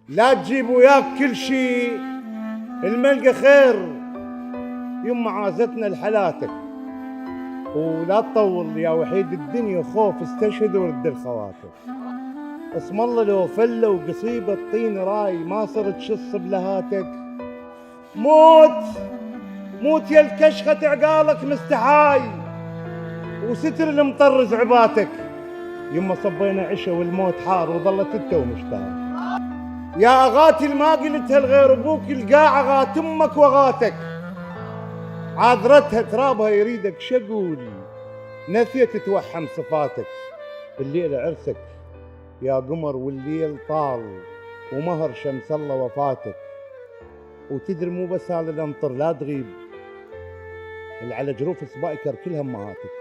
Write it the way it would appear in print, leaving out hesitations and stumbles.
لا تجيب وياك كل شي، الملقى خير يما عازتنا لحلاتك، ولا تطول يا وحيد الدنيا خوف استشهد ورد الخواتر. اسم الله لو فله وقصيبة طين راي ما صرت شص بلهاتك. موت موت يا الكشخة عقالك مستحاي، وستر المطرز عباتك. يما صبينا عشا والموت حار وظلت انت ومشتاق. يا اغاتي الما قلتها لغير ابوك القاع اغات امك واغاتك. عاذرتها ترابها يريدك شقول، نسيت توحم صفاتك. الليلة عرسك يا قمر والليل طال، ومهر شمس الله وفاتك. وتدري مو بس هذا الامطر لا تغيب، اللي على جروف صبايكر كلها امهاتك.